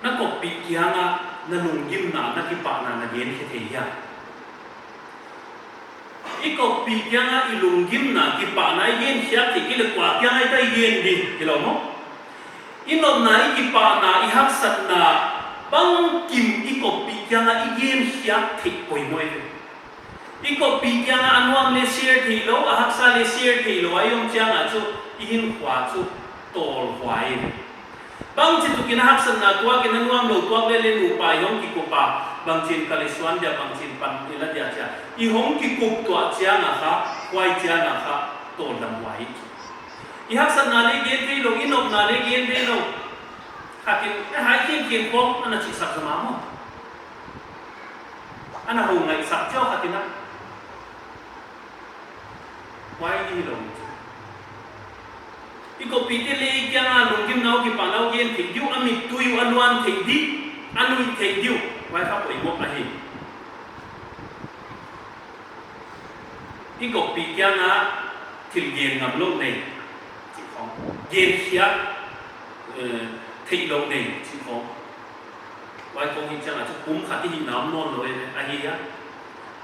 นักกบปีเกียงอ่ะนั่นนุ่งยิ้มหนานักกิปะนานักเย็นเทียอีกบปีเกียงอ่ะอีลุงยิ้มหนากิปะนาเย็นเทียที่กิเลกว่าเกียงไอ้ได้เย็นดีที่เราเนาะอีนนนาอีกิปะนาอีฮักสันนาบังกิมอีกบปีเกียงอ่ะอีเย็นเทียที่ป่วยมวยอีกบปีเกียงอ่ะอันว่าเลเซียที่เราฮักษาเลเซียที่เราไอ้ยงเจียงอ่ะจู่อีหินขวาจู่โตลขวายบางทีตุกินหักสนาตัวกินนั่งวางโลตัวเล่นอุปายหงกิกุปะบางทีกาลิสวันเดียบางทีปันอิละเดียจ้าอีหงกิกุปตัวเจียงอะค่ะควายเจียงอะค่ะโตดำไว้อีหักสนาเลี้ยงที่ลงอีนกนาเลี้ยงที่ลงหากินหากินกินพงอันนั้นจิสักสมามอันนั้นหงไงสักเจ้าหากินนะไว้ที่ลงอีกปีที่เลี้ยงยังอ่ะลุงกิมน้าวกิปาน้าวเย็นถึงดิวอามิตุยอันวันถึงดิอันวิถึงดิวไว้ครับไอ้งบอะไรอีกปียังอ่ะถึงเย็นกับลูกในสิ่งของเย็นเชียถึงลูกในสิ่งของไว้คงเห็นจังอ่ะจะปุ่มขัดที่น้ำนอนเลยไอ้เหี้ย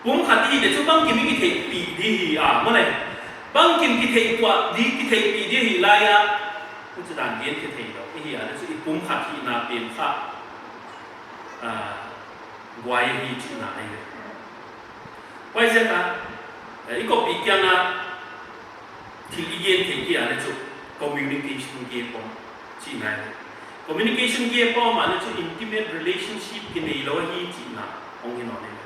ปุ่มขัดที่เดี๋ยวจะต้องกินไม่กี่ถึงปีดีอ่ะเมื่อไหร่บางกินกิเทตัวดีกิเทปีดีหิลายะก็จะด่านเย็นกิเทดอกที่หิอะไรสิปุ่มขัดที่นาเป็นข้าไว้ที่ที่นาเลยไว้เช่นกันอีกก็ปีกันนะที่เย็นที่หิอะไรจุด communication เกี่ยวกับที่ไหน communication เกี่ยวกับมันจุด intimate relationship กินในโลกที่นาองค์นี้นอนเลย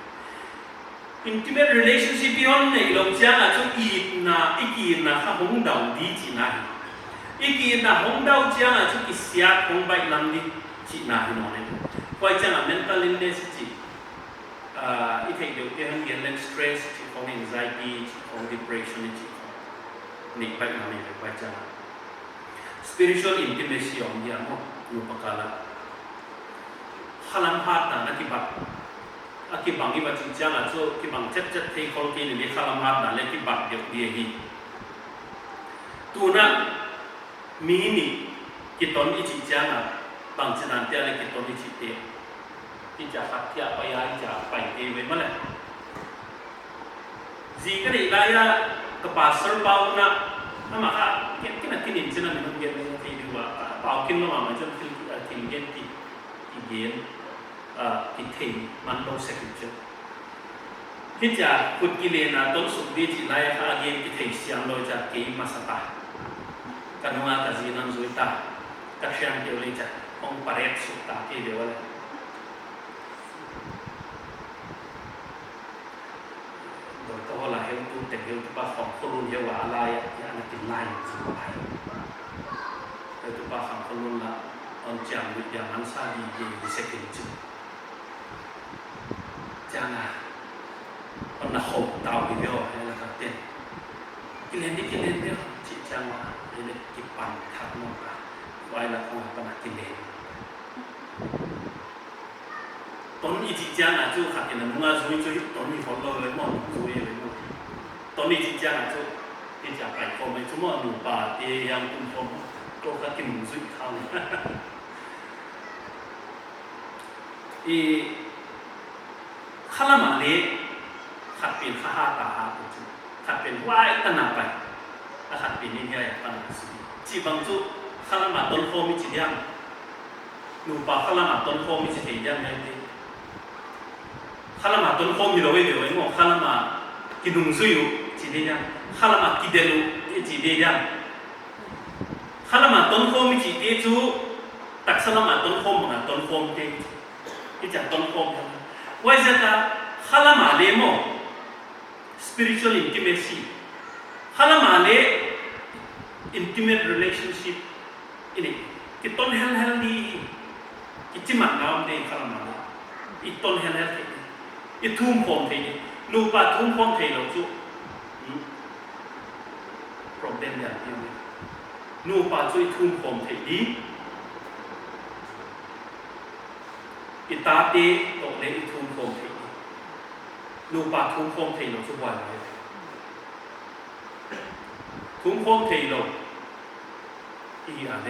intimate relationship ที่เราในโลกจ้างอ่ะจะอีน่ะอีกีน่ะข้าหงดาวดีจีน่ะอีกีน่ะหงดาวจ้างอ่ะจะอีเสียหงใบลำดีจีน่ะที่นอนเลยเพราะจ้างอ่ะ mental illness จีอีกเดียวที่เราเรียนเรื่อง stress จีของ anxiety จีของ depression จีของนี่ใบลำนี่เลยเพราะจ้าง spiritual intimacy ของยามนุปกาละขลังพัดน่ะนักกิบัตอากิบังอีบัดจริงจังอ่ะจู่กิบังเจ็ดที่คนกินนี่ขลามาดนั่นเลยกิบังเดียวดีฮีตัวนั้นมีนี่กิตอนอีจิจังอ่ะบางชนิดที่อะไรกิตอนอีจิเตะที่จะขัดที่ไปยังจะไปเอเวมาเลยจีกันอีกแล้วya kepasar bau nak maka kita kini jenah minum genที่ดีว่าเปล่ากินแล้วมันจะทิ้งเย็นที่เย็นที่ทิ้งมันต้องเสกจุดที่จะคุดกิเลนะต้นสุดดีที่ไล่ข้าเย็นที่ทิ้งเสียงโดยจะเกี่ยมาสตากันว่าตัดสินนั้นสุดตาตัดเสียงเดียวเลยจะองปาร์ตสุดตาที่เดียวเลยโดยตัวละเฮลตูแต่เฮลตูป้าของคนรุ่นเยาวะอะไรอย่างนั้นติดไล่สุดไปโดยตัวป้าของคนรุ่นละตอนจังวิญญาณมันซาดีเย็นที่เสกจุดjangan pernah hope tahu video yang kata kalian dia cik jangan ini kipan tak muka wala kau pernah kalian ton ini cik jangan tu kata nak mengaji tu ton ini follow le mau tu le mau ton ini cik jangan tu dia cakap kau macam mana Nupa dia yang pun kau kata mengaji kauข้าละมาเละขัดเปลี่ยนข้าหาตาหาจุดขัดเปลี่ยนว่าตั้งนานไปขัดเปลี่ยนนี่ไงตั้งนานสิจีบางจุดข้าละมาต้นโคมิจิยังหนูป่าข้าละมาต้นโคมิจิเทียยังไงดีข้าละมาต้นโคมิเราไว้เดี๋ยวไอ้หมอข้าละมากินนุ่งซุยอยู่จีเดียังข้าละมากินเดลูจีเดียังข้าละมาต้นโคมิจิเดียจูตักข้าละมาต้นโคมกับต้นโคมเดียที่จากต้นโคมว่าจะขลังมาเลโม spiritual intimacy ขลังมาเล intimate relationship ini kiton hal-hal di istimewa dalam dehขลังมาเล kiton hal-hal ini itu pun ini Nupa itu pun ini loh tuh problem yang ini Nupa itu pun ini kita diตรงนี้ทุ่มโคมทีลูกปลาทุ่มโคมทีเราทุกวันเลยทุ่มโคมทีเราอีอะไร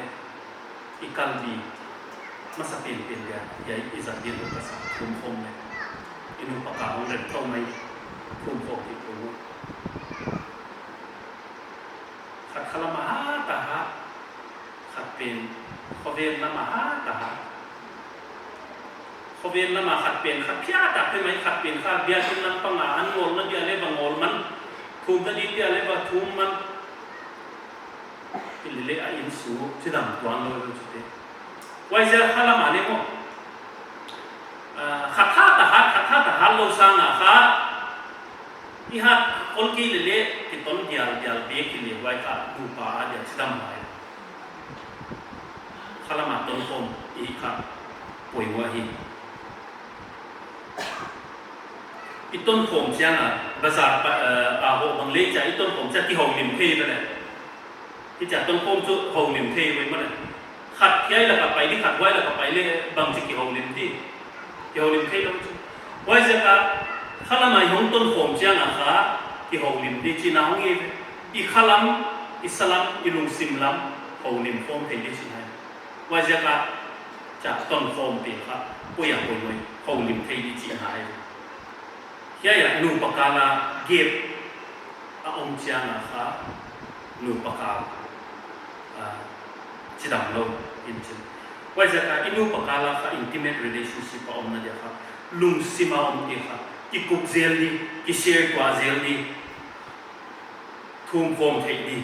อีกันดี มาสเปนเป็นยาใหญ่อิสระเดียนภาษาคุมคมเลยอินุปกาของเรนเข้าไม่คุมคมที่กูขัดขลมาฮาตาฮะขัดเป็นขเวนละมาฮาตาฮะขเวนละมาขัดเป็นขัดพิอาตาเป็นไหมขัดเป็นข้าเบียร์ที่นั่งปังอันงอลนั่นเดียร์เลยบางงอลมันทุมตะดีเดียร์เลยบางทุมมันอิเลอาอินสูที่ดำตัวอันเลยจุดเดียไว้เจ้าขลมาเนี่ยมั้งขัดท่าตาฮัลโลซังอ่ะค่ะอีฮัดคนกี่เลที่ต้นเดียร์เบียกี่เลไว้ค่ะดูป่าเดียร์ที่ดำไปขลมาต้นคมอีกครับป่วยหัวหินอีต้นคมเชียงอ่ะภาษาอาโหบางเล็กจากอีต้นคมจากที่หงลิมเทไปเลยที่จากต้นคมจุดหงลิมเทไว้มาเลยขัดย้ายแล้วก็ไปที่ขัดไว้แล้วก็ไปเลยบางจากที่หงลิมที่หงลิมเทแล้วไว้จะกับขลมาหงต้นคมเชียงอ่ะค่ะที่หงลิมที่จีน่าหงเออีขลัมอิสลามอีลุงซิมลัมหงลิมโฟมเทนดิชินัยไว้จะกับจากต้นโฟมเปียครับป่วยป่วยเลยหงลิมเทดิจีหายยายนูปกาลาเก็บองเชียงนะคะนูปกาจิดำลงอินจิว่าจะการนูปกาลาค่ะ intimate relationship อมนั่นเดียวครับลุงซิมาอมเดียวครับกิคุกเซลดีกิเชียร์กว่าเซลดีทุ่มโฟมเทดี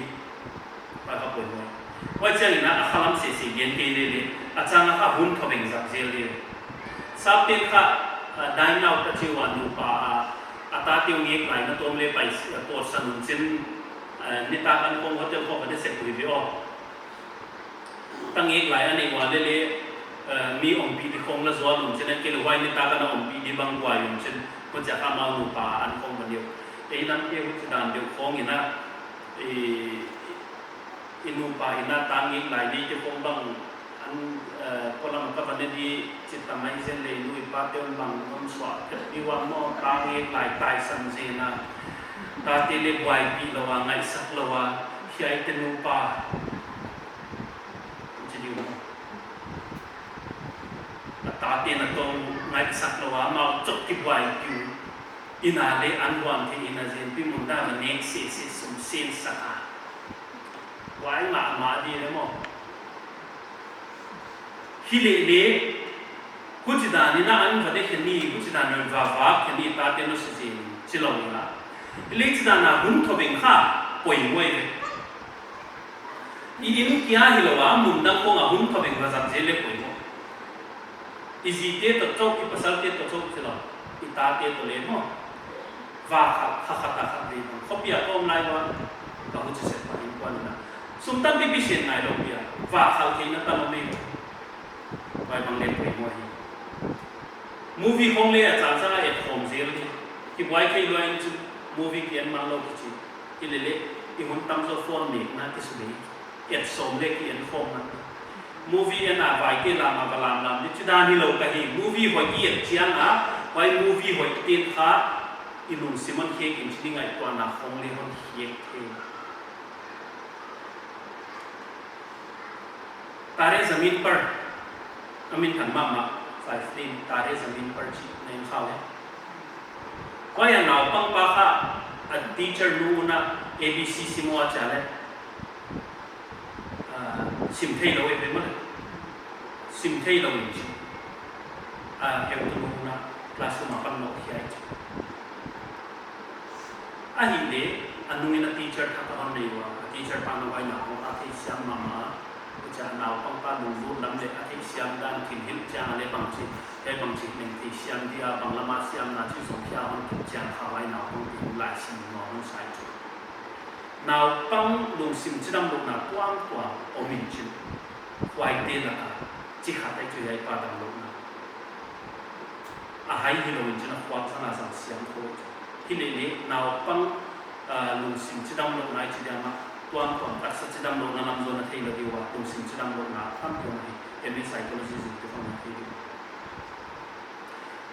ว่าเขาเป็นว่าจะนี่นะข้าล้ำเสียเย็นตีเลยอาจารย์นะคะหุ่นเขาเป็นสักเซลดีทราบเป็นค่ะได้นาวตัดชีวันนูปาอาตาติวนี้ไหลมาตัวเลยไปตัวสนุนเช่นนิตากันคงเขาจะพบกันได้เสร็จคุยไปออกตั้งเอกไหลอันนี้ว่าเลยมีองค์ปีที่คงละส่วนหนึ่งเช่นนั้นเกี่ยวกับนิตากันองค์ปีที่บางกว่าอยู่เช่นมันจะข้ามเอานูปาอันคงมันเดียวไอ้นั่นเกี่ยวกับการเดียวคงอย่างนั้นอินูปาอินาตั้งเอกไหลนี้จะคงบางคนเราก็วันนี้จิตไม่เช่นเลยดูอีกว่าเดี๋ยวบางคนสวดที่ว่าหม้อตาเอกหลายตายสันเจนะตาที่เล็กไว้ปีละว่าไงสักละว่าใช้เตนูปาจะอยู่ตาที่นั่นตรงไงสักละว่ามาจบที่ไว้อยู่อินาเลอันวันที่อินาเจนพิมุนได้มันเองเสียสมเสียสักไว้มาดีเลยมั้งฮิเลเลกุจิดานีน่าอันวัดเด็กนี่กุจิดานีว่าแค่นี้ตาเต็มสุดสิชิลล์นะเลจิดานาหุ่นทบิงข้าป่วยมวยเลยอีนี่กี้อาฮิลว่ามุนดังคงอาหุ่นทบิงว่าจับเจเล่ป่วยมวยอีจีเตตโจอีภาษาเตตโจชิลล์อีตาเตตเลยมั้งว่าข้าตาดีมั้งเขาเปียกก็ไม่ว่าเราจะเสร็จมาอีกวันนะสุนทรบิบิเชนนายเราเปียว่าเขาที่นั่นตลอดไม่ไปบางเล่มไปมวยมูฟี่คงเลยอาจารย์สละเอ็ดคงเสียเลยที่ไว้แค่ด้วยจุดมูฟี่เขียนมันเราคิดที่เล็กที่หุ่นตั้มโซฟอนเด็กนะที่สุดเลยเอ็ดสมเล็กเขียนคงมันมูฟี่อันน่ะไว้ที่ลามาบลามลามที่จุดนี้เราก็เห็นมูฟี่หอยเกียรเชียงอ่ะไว้มูฟี่หอยเตียนขาอิลุงซิมันเค้กอินชิลิงไงตัวน่ะคงเลยคนเค้กตาเรซามินเปิดอามินขันมาสายสตีนตาเรซามินเปิดชีในข้าวเนี่ยว่าอย่างเราปังปะค่ะทีเชอร์รู้นะ ABC สิมัวจ่าเลยซิมเทย์เราเองมั้ยซิมเทย์เราเองเกี่ยวกับรู้นะคลาสมาปังโนเฮียหินเดอันนู้นนะทีเชอร์ทักกันเลยว่าทีเชอร์ปังเอาไว้หนาของอาทิตย์เช้ามาจะนาวปังปังนุ่มๆลำเล็กอาทิตย์เช้าด้านถิ่นหินจางอะไรบางสิ่งบางสิ่งหนึ่งที่เช้าที่บางละมาเช้านาที่สองเช้ามันถูกจางเข้าไว้นาวปังถิ่นหลายสิ่งนอนใส่จุดนาวปังลุงสิ่งที่ดำลงนาวกว้างกว่าโอมินจิไว้เต้นละจิขาดได้คือไอ้ปลาดำลงนาวอาหารที่เราจะนับว่าขนาดสังเสียงโคตรที่เล็กๆนาวปังลุงสิ่งที่ดำลงนาวที่เดียวมาตัวผมตัดสินใจดำลงน้ำโซนที่เราดีว่าตรงสิ่งที่ดำลงน้ำตั้งตรงนี้เอ็มไอไซโคโลจีสิ่งที่เขาไม่คิด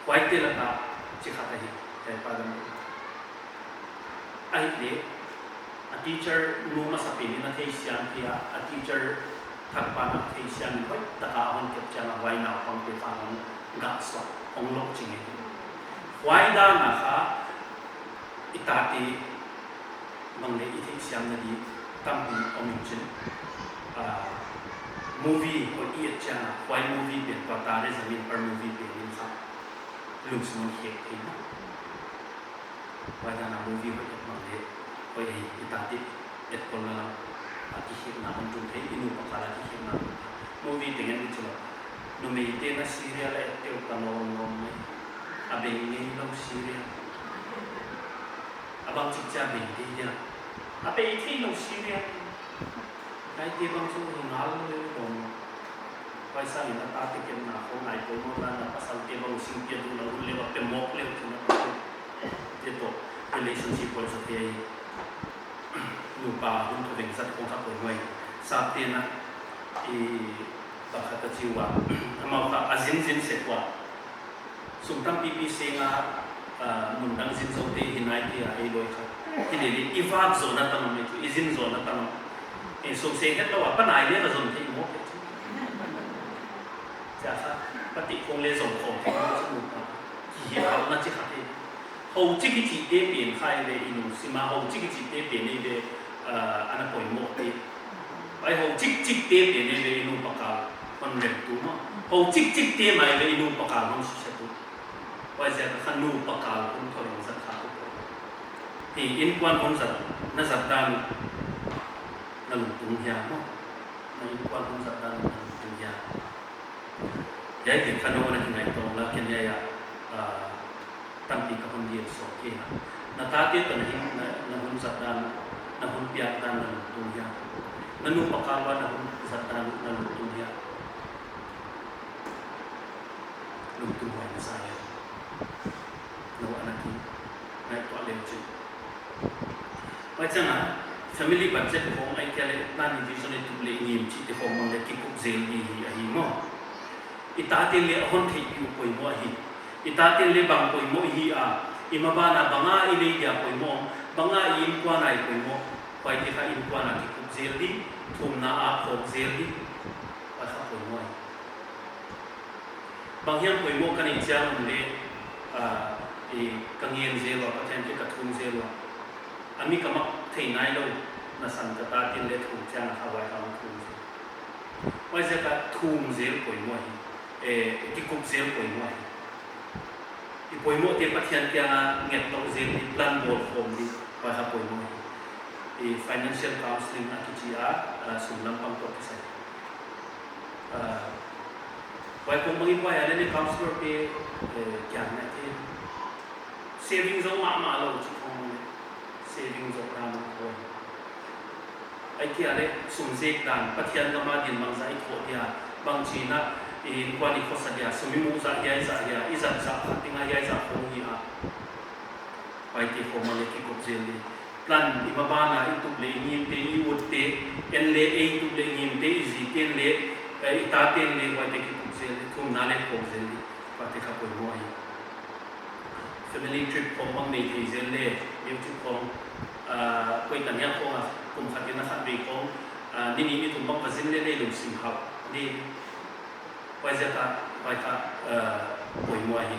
ไว้เท่านั้นจิขาดได้แต่ปาดำไอ้เด็กทีเชอร์รู้มาสักปีนี้นะที่เสียงที่ทีเชอร์ ถัดปานที่เชียนไว้ตะกาหันเก็บจังไว้หนาวฟังไปฟังกักสวดองลกจริงไว้ด้านนะคะอิตาตีบางเลยอิที่เชียนนั่นดีตั้งเป็นองค์จินmovie คนอีจ้าไว้ movie เปลี่ยนตัวตาได้สมิธper movie เปลี่ยนนี่ครับลุงสมุนเขียนเองไว้ด้าน movie ไว้บางเลยไว้อิตาตีเด็ดคนละที่เขียนนะคนจุนให้อินุปกาลที่เขียนนะ movie แต่ยังไม่จบนูไม่เต้นซีเรียลเลยเต้นตลอดงงไหมอาเบงนี่เราซีเรียลอาบางจิตใจเบงดีเนี่ยอาเบงที่เราซีเรียลไอ้ที่บางส่วนงานเลยผม Paisa ina tati kem na ko nai ko mo na pasal ke bang sing pia du na ulle wa pe mok le na to relationship ko sa pia Nupa hun to ding sat ko sa ko noi sa pia na ta kha ta jiwa ama ka azin zin se kwa sum tam pi se nga mun dang zin so te hinai ti ai loi kha ni ni iwak zo na ta me tu izin zo na ta so se het lo wa pa nai le ka zon te moจะปฏิคงเลยส่งของที่มันสนุกที่เขาน่าจะขัดเองเขาจิกจิตเปลี่ยนใครเลยอินุสิมาเขาจิกจิตเปลี่ยนในเดอันนั้นป่วยหมดเลยไอ้เขาจิกเปลี่ยนในเดอินุปากามันเร็วตัวมั้งเขาจิกเปลี่ยนมาเลยอินุปากามันสุดสุดไว้จะขันนูปากาคุณถอยสักขาที่อินควันคนสัตว์นั่นสัตว์ดันนั่นตุงยาเนาะนั่นอินควันคนสัตว์ดันนั่นตุงยายายเห็นขนมอะไรที่ไหนตรงแล้วเขียนยายตั้งปีกับคนเดียวสองเกี่ยนาตาเตี้ยตัวนี้นาหุ่นสัตว์ดานนาหุ่นเปียกดานนาตุงยานานุ่มปากกาว่านาหุ่นสัตว์ดานนาตุงยานุ่มตุงหัวนาสายนาวันนั้นนายตัวเลี้ยงจุว่าจังอ่ะ family budget ของไอ้แค่เลยนั่นที่ส่วนนี้ตุเลี้ยงยิ้มจิตของมันเลยคิดกุกเซลดีอะไรมั้งitatin le hon thei yu poimoh hi itatin le bang poimoh hi ima bana banga ile dia poimoh banga in kwa nai poimoh pai ti kha in kwa na ki ku zel di thum na a khok zel di pa kha poimoh bang hian poimoh kan in chang le kangien zel wa pathen ki ka thum zel wa ami kamak thei nai lo na san ka ta tin le thum chang kha wai ka thum wai se ka thum zel poimoh hiที่กุ๊กเซลป่วยมั้ยที่ป่วยมั้ยที่ปัจจัยที่เงียบต้องเซลที่พลันบอลโฟมที่ว่าเขาป่วยมั้ยที่ financial counseling อาทิตย์สุ่มลำพังตัวที่ใส่ไว้คงบางทีว่าอะไรใน counselor ที่อย่างนี้ที่ saving จะมาเราจะคง saving จะทำคนไอ้ที่อะไรสุ่มเสกดันปัจจัยก็มาดินบางใจโคตรยาบางทีนะin kwani khosadia sumi mu za ya iza za tinga ya za khongi a pai ti ko male ki ko jeli plan imabana itu le ngim te i wotte en le e tu le ngim te izi ten le ita ten le wa te ki ko jeli thum na le ko jeli pa te ka ko mo ai family trip ko mang me ki zel le mi tu ko ko tan ya ko kum khatina khat be ko ni mi tum bang ka zin le lu sim ha niไว้จะป่วยมัวหิ